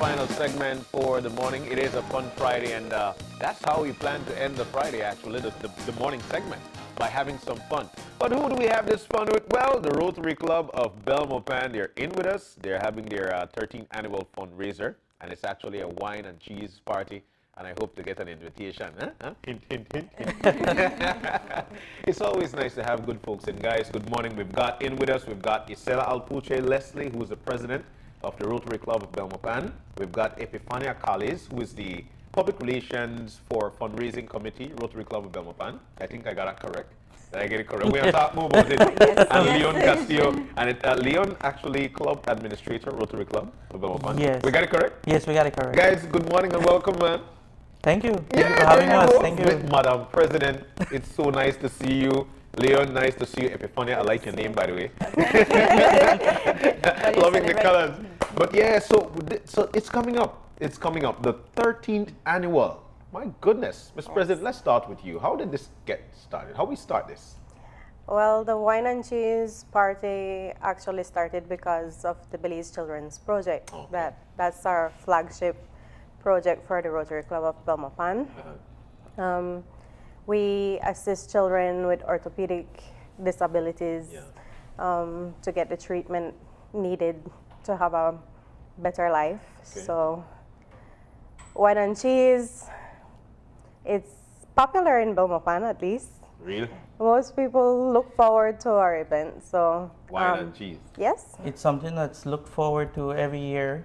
final segment for the morning. It is a fun Friday, and that's how we plan to end the Friday, actually, the morning segment, by having some fun. But who do we have this fun with? Well, the Rotary Club of Belmopan, they're in with us. They're having their 13th annual fundraiser, and it's actually a wine and cheese party. And I hope to get an invitation. Huh? Hint, hint, hint, hint. It's always nice to have good folks. And guys, good morning. We've got in with us, we've got Ycela Alpuche Leslie, who is the president of the Rotary Club of Belmopan. We've got Epifania Caliz, who is the Public Relations for Fundraising Committee, Rotary Club of Belmopan. I think I got that correct. Did I get it correct? We're going to talk more about it. Yes, and yes. Leon Castillo. And Leon, actually, club administrator, Rotary Club of Belmopan. Yes. We got it correct? Yes, we got it correct. Guys, good morning and welcome, man. Thank you. Thank you for having us. Thank you. Madam President, it's so nice to see you. Leon, nice to see you. Epifania, I like your name, by the way. Loving the colors. But yeah, so it's coming up. It's coming up. The 13th annual. My goodness. Mr. President, let's start with you. How did this get started? How we start this? Well, the wine and cheese party actually started because of the Belize Children's Project. Okay. That's our flagship project for the Rotary Club of Belmopan. We assist children with orthopedic disabilities to get the treatment needed to have a better life. Okay. So, wine and cheese, it's popular in Belmopan at least. Real? Most people look forward to our event. So, Wine and cheese. yes. It's something that's looked forward to every year.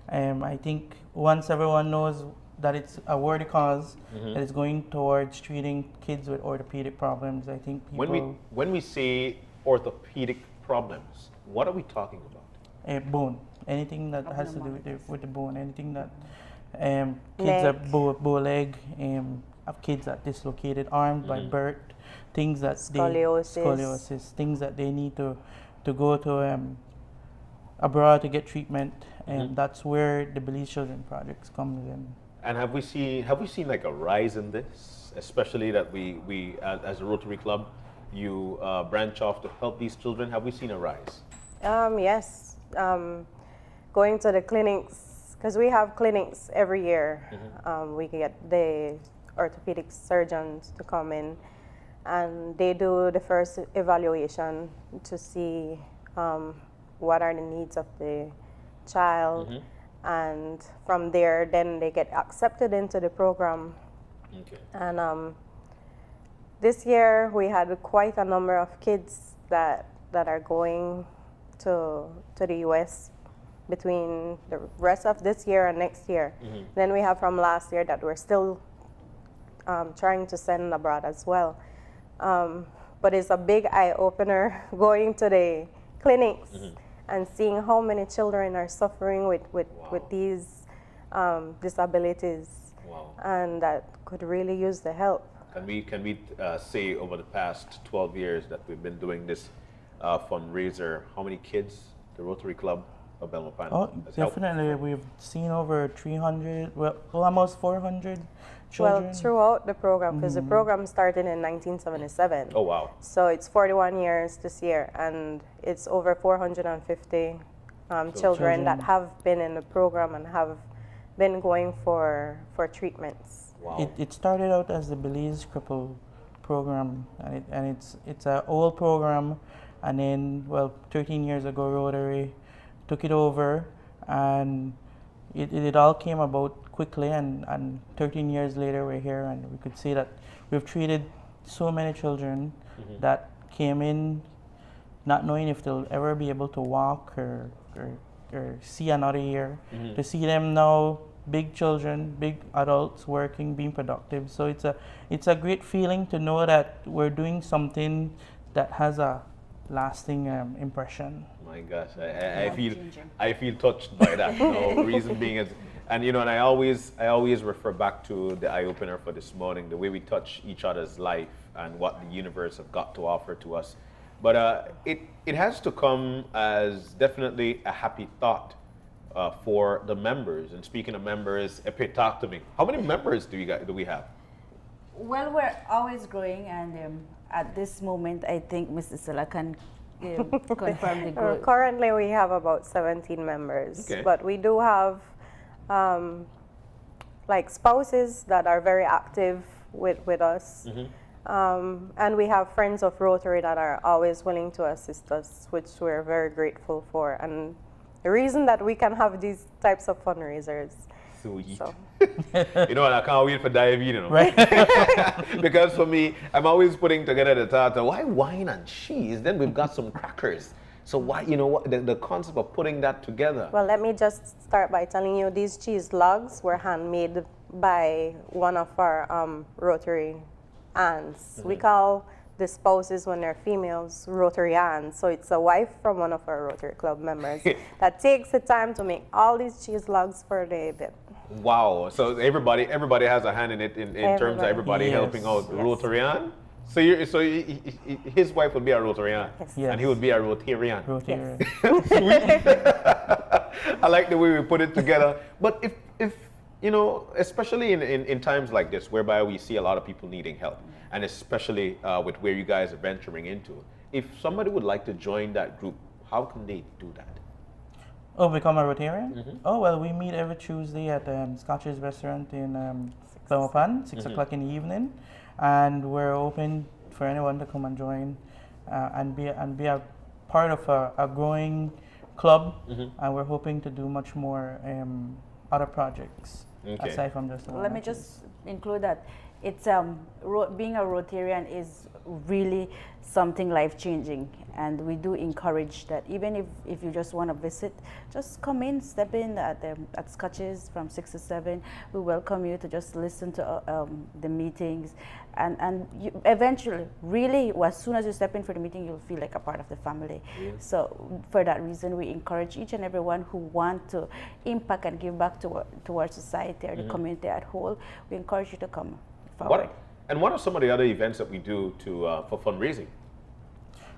I think once everyone knows that it's a worthy cause, that it's going towards treating kids with orthopedic problems, I think people... When we say orthopedic problems, what are we talking about? Bone. Anything that has to do with the bone. Anything that kids Neck. that bow leg, have kids that dislocated arms by birth, things that scoliosis, things that they need to go to abroad to get treatment, and that's where the Belize Children Projects comes in. And have we seen like a rise in this, especially that we as a Rotary Club, you branch off to help these children? Have we seen a rise? Yes. Going to the clinics, because we have clinics every year. We get the orthopedic surgeons to come in, and they do the first evaluation to see what are the needs of the child. And from there, then they get accepted into the program. Okay. And this year, we had quite a number of kids that are going to the U.S. between the rest of this year and next year. Then we have from last year that we're still trying to send abroad as well. But it's a big eye-opener going to the clinics and seeing how many children are suffering with these disabilities. Wow. And that could really use the help. Can we say over the past 12 years that we've been doing this fundraiser, how many kids the Rotary Club of Belmopan has helped? Definitely. We've seen over 300, well, almost 400 children. Well, throughout the program, because the program started in 1977. Oh, wow. So it's 41 years this year, and it's over 450 children that have been in the program and have been going for treatments. Wow. It started out as the Belize Cripple program, and it's an old program, and then, well, 13 years ago, Rotary took it over, and it all came about quickly, and 13 years later we're here, and we could see that we've treated so many children that came in not knowing if they'll ever be able to walk or see another year. To see them now, big children, big adults working, being productive. So it's a great feeling to know that we're doing something that has a lasting impression. My gosh, I feel touched by that. Reason being is, and and I always refer back to the eye opener for this morning, the way we touch each other's life and what the universe have got to offer to us. But it has to come as definitely a happy thought for the members. And speaking of members, Epi, talk to me. How many members do we have? Well, we're always growing, and at this moment, I think Mr. Ycela can confirm the growth. Currently, we have about 17 members, Okay. but we do have like spouses that are very active with us. And we have friends of Rotary that are always willing to assist us, which we're very grateful for. And the reason that we can have these types of fundraisers. Sweet. So. You know what? I can't wait for diabetes. You know? Right. Because for me, I'm always putting together the thought of why wine and cheese? Then we've got some crackers. So why, you know what, the concept of putting that together? Well, let me just start by telling you these cheese logs were handmade by one of our Rotary aunts. We call the spouses when they're females Rotary aunts. So it's a wife from one of our Rotary Club members that takes the time to make all these cheese logs for the event. Wow. So everybody has a hand in it in terms of everybody Yes. helping out. Yes. Rotarian? So his wife would be a Rotarian, Yes. and he would be a Rotarian. Rotary. I like the way we put it together. But if you know, especially in times like this, whereby we see a lot of people needing help, and especially with where you guys are venturing into, if somebody would like to join that group, how can they do that? Oh, become a Rotarian? Oh, well, we meet every Tuesday at Scotch's restaurant in Belmopan, 6 o'clock in the evening. And we're open for anyone to come and join and be a part of a growing club. And we're hoping to do much more other projects aside from just the Let me just include that it's being a Rotarian is really something life-changing, and we do encourage that. Even if you just want to visit, just come in, step in at Scotch's from 6 to 7. We welcome you to just listen to the meetings, and you eventually, really, as soon as you step in for the meeting, you'll feel like a part of the family. So for that reason, we encourage each and everyone who want to impact and give back to our society or the community at whole. We encourage you to come forward. What are some of the other events that we do for fundraising?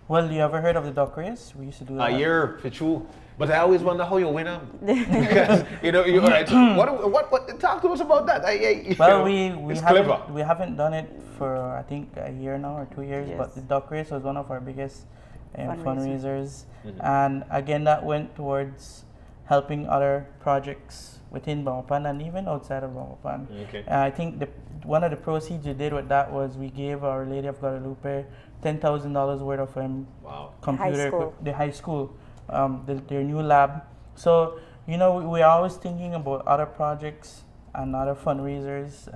Well, you ever heard of the duck race? We used to do that. A year for true. But I always wonder how you win them. Because, you know, all right, what, talk to us about that. Well, it's clever. we haven't done it for, I think, a year now or 2 years, but the duck race was one of our biggest fundraisers. And again, that went towards helping other projects within Belmopan and even outside of Belmopan. I think one of the proceeds we did with that was we gave Our Lady of Guadalupe $10,000 worth of computer, the high school, their new lab. So, you know, we're always thinking about other projects and other fundraisers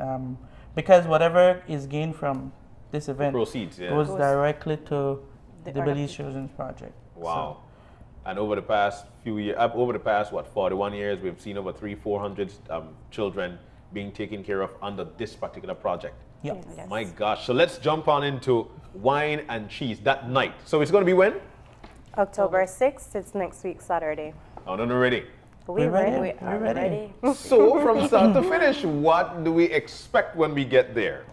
because whatever is gained from this event proceeds, goes directly to the Belize Children's Project. Wow. So. And over the past few years, 41 years, we've seen over 300-400 children being taken care of under this particular project. Yeah. Yes. My gosh. So let's jump on into wine and cheese that night. So it's going to be when? October 6th, it's next week, Saturday. Oh, no, ready. We're ready. We are ready. So from start to finish, what do we expect when we get there?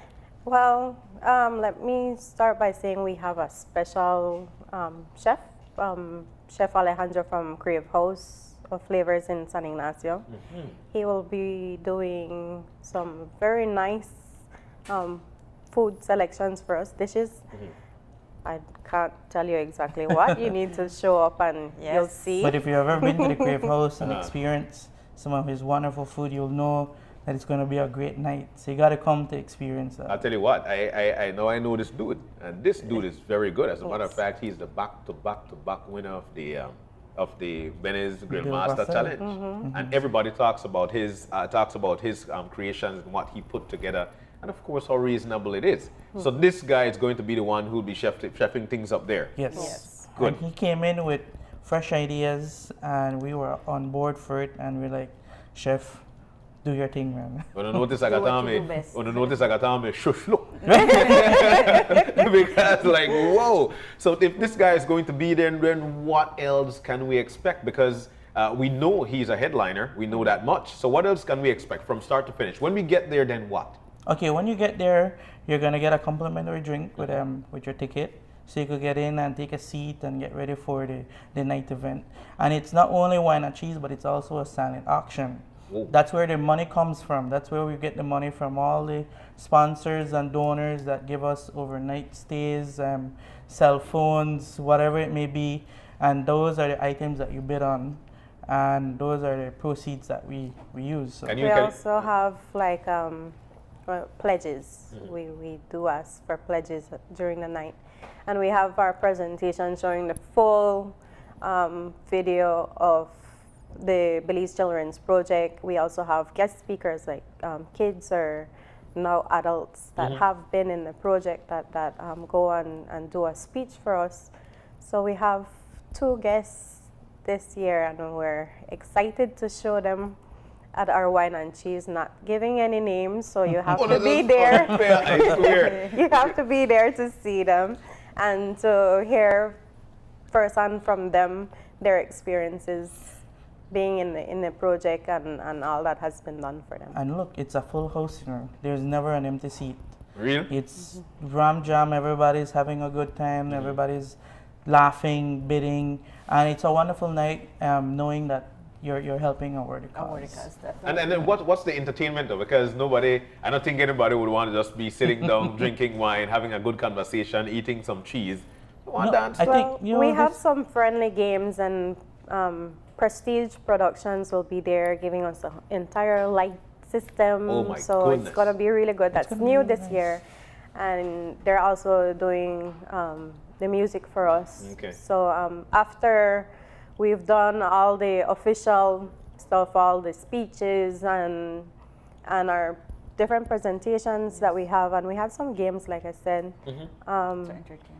Well, let me start by saying we have a special chef, Chef Alejandro from Crave House of Flavors in San Ignacio. He will be doing some very nice food selections for us, dishes. I can't tell you exactly what. You need to show up and you'll see. But if you've ever been to the Crave House and experienced some of his wonderful food, you'll know that it's going to be a great night. So you got to come to experience that. I'll tell you what, I know this dude, and this dude is very good. As a matter of fact, he's the back-to-back winner of the Belize Grill Master Challenge, and everybody talks about his creations and what he put together, and of course how reasonable it is. So this guy is going to be the one who will be chefing things up there. Yes. Good. And he came in with fresh ideas, and we were on board for it, and we're like, Chef, do your thing, man. When I notice I Do what you do got best. shush look. Because like, whoa. So if this guy is going to be there, then what else can we expect? Because we know he's a headliner. We know that much. So what else can we expect from start to finish? When we get there, then what? Okay, when you get there, you're gonna get a complimentary drink with your ticket. So you could get in and take a seat and get ready for the night event. And it's not only wine and cheese, but it's also a silent auction. Whoa. That's where the money comes from. That's where we get the money from all the sponsors and donors that give us overnight stays, cell phones, whatever it may be. And those are the items that you bid on. and those are the proceeds that we use. So. We also have like pledges. We do ask for pledges during the night, and we have our presentation showing the full video of the Belize Children's Project. We also have guest speakers like kids or now adults that have been in the project that go on and do a speech for us. So we have 2 guests this year, and we're excited to show them at our wine and cheese, not giving any names, so you have to be there. You have to be there to see them and to hear firsthand from them their experiences being in the project and all that has been done for them. And look, it's a full house, There's never an empty seat. Really? It's ram jam, everybody's having a good time, everybody's laughing, bidding, and it's a wonderful night knowing that you're helping a worthy cause. And then what's the entertainment though? Because I don't think anybody would want to just be sitting down, drinking wine, having a good conversation, eating some cheese. Dance. I think, we have some friendly games, and Prestige Productions will be there giving us the entire light system. Oh my so goodness. it's going to be really good. That's new this year. And they're also doing the music for us. Okay. So after we've done all the official stuff, all the speeches and our different presentations that we have, and we have some games, like I said. To entertain.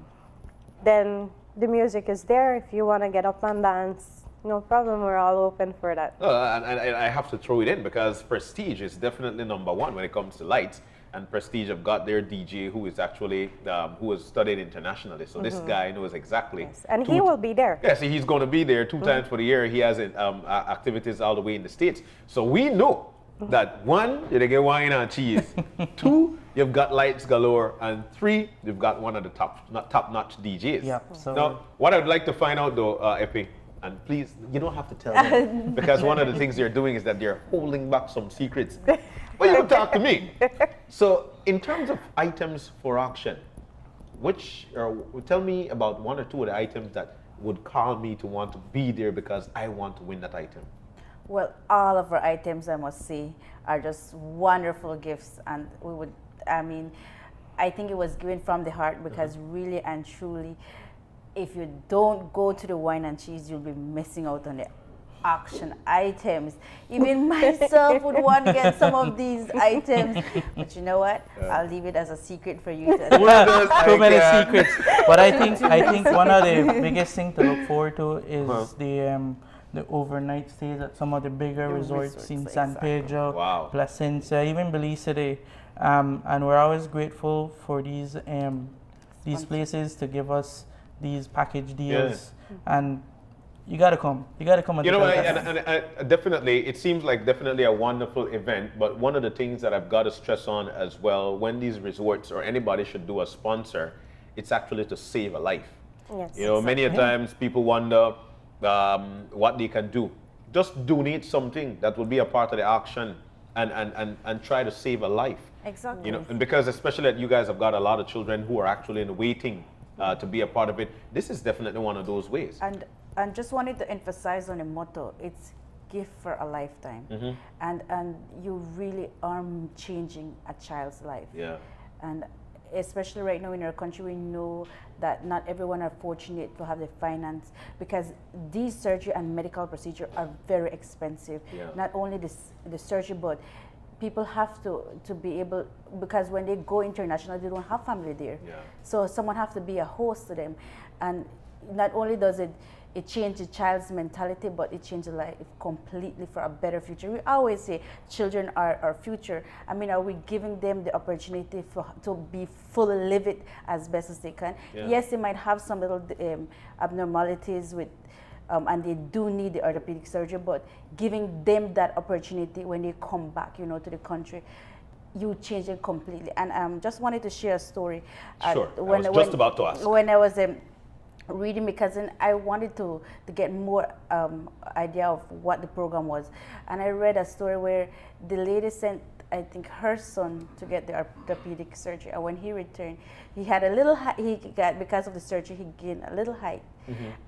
Then the music is there. If you want to get up and dance, no problem. We're all open for that. And I have to throw it in because Prestige is definitely number 1 when it comes to lights. And Prestige have got their DJ who is actually who has studied internationally. So this guy knows exactly. Yes. And he will be there. Yes, he's going to be there 2 times for the year. He has activities all the way in the States. So we know that 1, you get wine and cheese. 2, you've got lights galore, and 3, you've got one of the top-notch DJs. Yeah. So now, what I'd like to find out though, Epi, and please, you don't have to tell me, because one of the things they're doing is that they're holding back some secrets. But you don't talk to me. So, in terms of items for auction, tell me about 1 or 2 of the items that would call me to want to be there because I want to win that item. Well, all of our items, I must say, are just wonderful gifts, and I think it was given from the heart because really and truly, if you don't go to the wine and cheese, you'll be missing out on the auction items. Even myself would want to get some of these items, but you know what? I'll leave it as a secret for you to so many secrets. But I think one of the biggest things to look forward to is the overnight stays at some of the bigger resorts in San Pedro, Placencia, even Belize today. And we're always grateful for these places to give us these package deals. And you gotta come. You gotta come. And definitely, it seems like definitely a wonderful event. But one of the things that I've got to stress on as well, when these resorts or anybody should do a sponsor, it's actually to save a life. Yes. Many a times people wonder what they can do. Just donate something that will be a part of the auction and try to save a life. Exactly. And because especially that you guys have got a lot of children who are actually in the waiting to be a part of it, this is definitely one of those ways. And just wanted to emphasize on the motto, it's gift for a lifetime. And you really are changing a child's life. Yeah. And especially right now in our country, we know that not everyone are fortunate to have the finance, because these surgery and medical procedure are very expensive. Yeah. Not only the surgery, but people have to be able, because when they go international, they don't have family there. Yeah. So someone have to be a host to them. And not only does it change the child's mentality, but it changes life completely for a better future. We always say children are our future. I mean, are we giving them the opportunity to be fully live it as best as they can? Yeah. Yes, they might have some little abnormalities with, and they do need the orthopedic surgery, but giving them that opportunity when they come back, to the country, you change it completely. And just wanted to share a story. Sure, I was just about to ask. When I was reading, because I wanted to get more idea of what the program was, and I read a story where the lady sent, I think, her son to get the orthopedic surgery, and when he returned, he had a little because of the surgery, he gained a little height.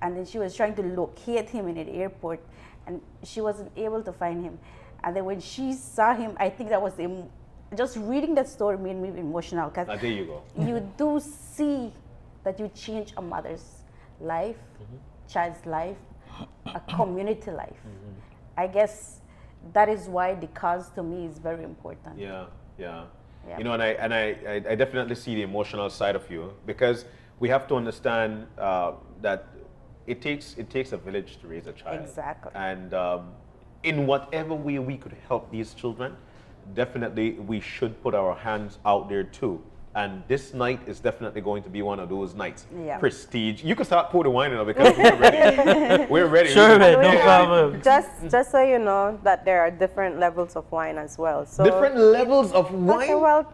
And then she was trying to locate him in the airport, and she wasn't able to find him. And then when she saw him, I think that was just reading that story made me emotional, because There you go. you do see that you change a mother's life, child's life, a community life. I guess that is why the cause to me is very important. Yeah. Yeah. You know, and I definitely see the emotional side of you, because we have to understand that it takes a village to raise a child. Exactly. And in whatever way we could help these children, definitely we should put our hands out there too. And this night is definitely going to be one of those nights. Yeah. Prestige. You can start pouring wine now, because we're ready. We're ready. Sure, We're no problem. Just so you know that there are different levels of wine as well. So different levels of wine. okay, well,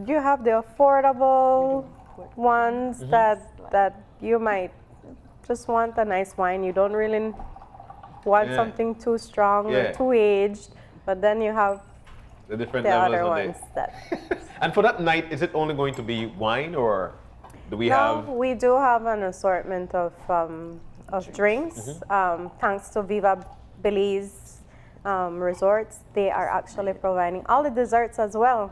you have the affordable ones that you might just want a nice wine. You don't really want Yeah. something too strong Yeah. or too aged. But then you have The different the levels other of ones it. that. And for that night, is it only going to be wine, or do we have? No, we do have an assortment of drinks. Thanks to Viva Belize Resorts, they are actually providing all the desserts as well.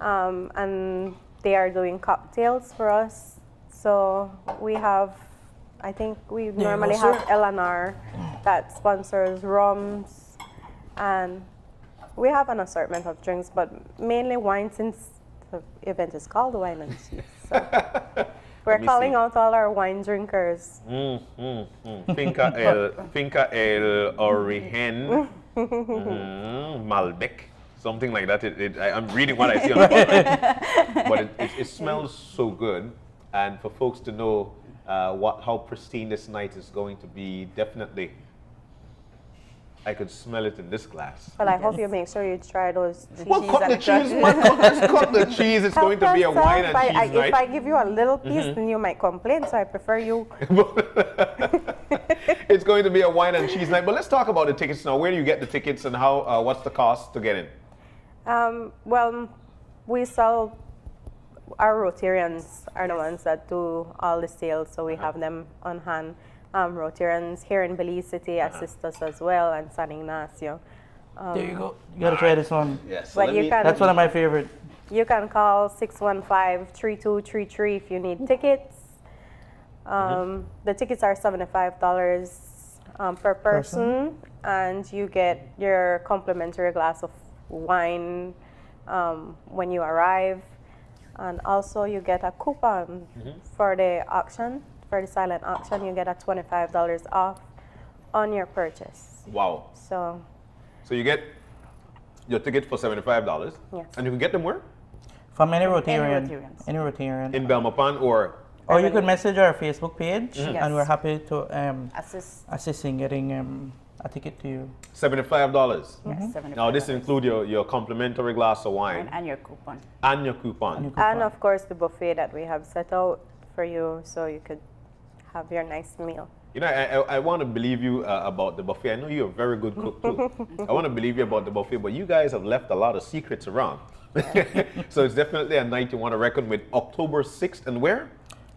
And they are doing cocktails for us. So we have, I think we normally go, have sir. LNR that sponsors rums, and we have an assortment of drinks, but mainly wine, since the event is called Wine and Cheese. So we're me calling see. out all our wine drinkers. Finca El Origen, Malbec, something like that. I'm reading what I see on the bottle, but it smells so good. And for folks to know how pristine this night is going to be, definitely, I could smell it in this glass. Well, I hope you make sure you try those cheese. Well, cut the cheese, man. Let's cut the cheese. It's going to be a wine and cheese night. If I give you a little piece, then you might complain, so I prefer you. It's going to be a wine and cheese night. But let's talk about the tickets now. Where do you get the tickets, and how? What's the cost to get in? Well, we sell, our Rotarians are the ones that do all the sales, so we have them on hand. Rotarians here in Belize City assist us as well, and San Ignacio. There you go. You gotta try this one. Yes. But you can, That's one of my favorite. you can call 615-3233 if you need tickets. The tickets are $75 per person, and you get your complimentary glass of wine when you arrive, and also you get a coupon for the auction. For the silent auction, you get a $25 off on your purchase. Wow. So So you get your ticket for $75. Yes. And you can get them where? From any Rotarian. Rotarians. Any Rotarian. In Belmopan, or Or you could message our Facebook page, Yes. and we're happy to assist. in getting a ticket to you. $75. Yes, $75. Now this includes your complimentary glass of wine and your coupon. and your coupon. and of course the buffet that we have set out for you, so you could have your nice meal. You know, I want to believe you about the buffet. I know you're a very good cook too. I want to believe you about the buffet, but you guys have left a lot of secrets around. So it's definitely a night you want to reckon with. October 6th, and where?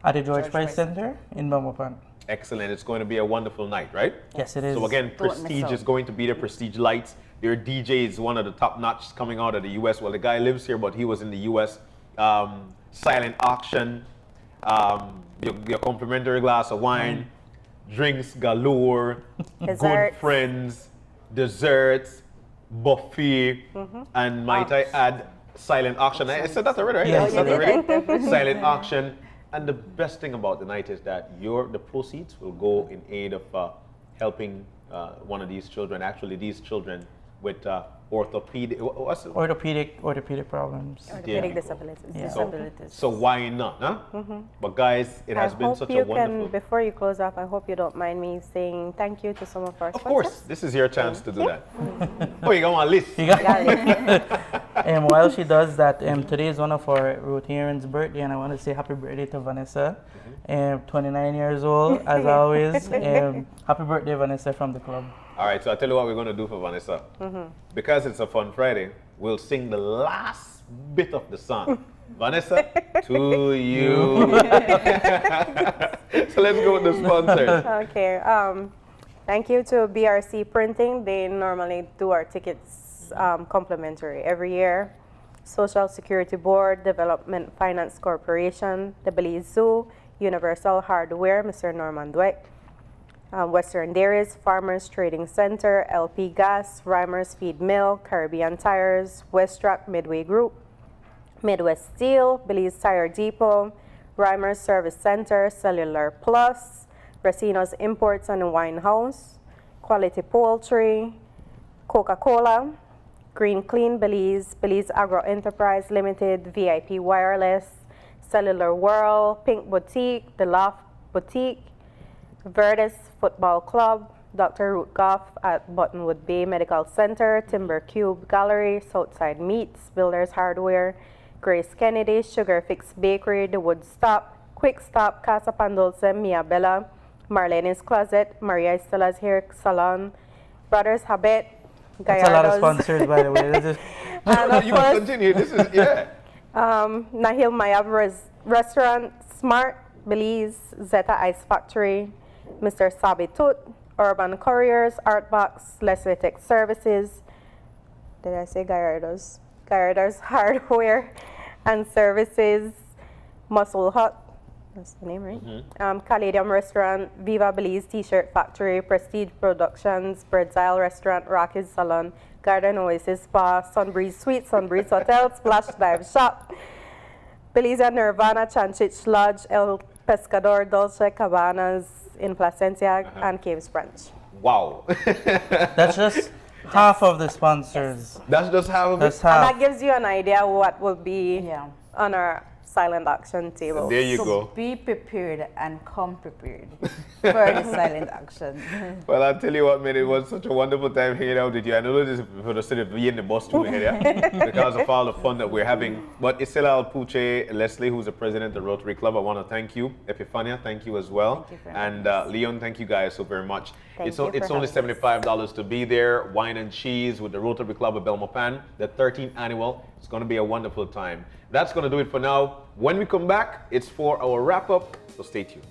At the George George Price Price. Center in Belmopan. Excellent. It's going to be a wonderful night, right? Yes, it is. So again, Don't miss Prestige out. is going to be there. Prestige Lights. Their DJ is one of the top notch coming out of the U.S. Well, the guy lives here, but he was in the U.S. Silent auction. Your complimentary glass of wine, drinks galore, good Desserts. friends, desserts, buffet, and might I add, silent auction. I said that already, right? Yes. I said that Oh, you already. Silent auction. And the best thing about the night is that the proceeds will go in aid of helping one of these children, actually these children with orthopedic, what's it? Orthopedic problems. Orthopedic disabilities. Yeah. Disabilities. So why not, huh? But guys, it has I been hope such you a wonderful. can, before you close off, I hope you don't mind me saying thank you to some of our Of sponsors. course, this is your chance to do that. Oh, you got one list. You got- Yeah, While she does that, today is one of our Rotarians' birthday, and I want to say happy birthday to Vanessa. 29 years old, as always. Happy birthday, Vanessa, from the club. All right, so I'll tell you what we're going to do for Vanessa. Because it's a fun Friday, we'll sing the last bit of the song Vanessa, to you. So let's go with the sponsors. Okay. Thank you to BRC Printing. They normally do our tickets complimentary every year. Social Security Board, Development Finance Corporation, the Belize Zoo, Universal Hardware, Mr. Norman Dweck, Western Dairies, Farmers Trading Center, LP Gas, Reimers Feed Mill, Caribbean Tires, Westrack Midway Group, Midwest Steel, Belize Tire Depot, Reimers Service Center, Cellular Plus, Racino's Imports and Wine House, Quality Poultry, Coca-Cola, Green Clean Belize, Belize Agro Enterprise Limited, VIP Wireless, Cellular World, Pink Boutique, The Loft Boutique, Verdes Football Club, Dr. Root Goff at Buttonwood Bay Medical Center, Timber Cube Gallery, Southside Meats, Builders Hardware, Grace Kennedy, Sugar Fix Bakery, The Wood Stop, Quick Stop, Casa Pandolce, Mia Bella, Marlene's Closet, Maria Ycela's Hair Salon, Brothers Habet, That's a lot of Gallardo's. sponsors, by the way. And of You course, can continue. This is, yeah. Nahil Mayab Restaurant, Smart, Belize, Zeta Ice Factory, Mr. Sabitut, Urban Couriers, Artbox, Leslie Tech Services. Did I say Gallardo's? Gallardo's Hardware and Services, Muscle Hut, that's the name, right? Caladium Restaurant, Viva Belize T-Shirt Factory, Prestige Productions, Bird's Isle Restaurant, Rocky's Salon, Garden Oasis Spa, Sunbreeze Suite, Sunbreeze Hotel, Splash Dive Shop, Belize and Nirvana, Chanchich Lodge, El Pescador, Dolce Cabanas in Placencia, and Caves Branch. Wow. That's just half of the sponsors. That's just how That's And half. that gives you an idea what will be Yeah. on our silent auction table. There you So go. be prepared and come prepared for the silent auction. Well, I'll tell you what, man, it was such a wonderful time hanging out with you. I know this is for the city of in the bus too, yeah, because of all the fun that we're having. But Ycela, Alpuche, Leslie, who's the president of the Rotary Club, I want to thank you. Epifania, thank you as well. Thank you for and Leon, thank you guys so very much. Thank It's you it's for only having us. $75 to be there. Wine and cheese with the Rotary Club of Belmopan, the 13th annual. It's going to be a wonderful time. That's going to do it for now. When we come back, it's for our wrap up. So stay tuned.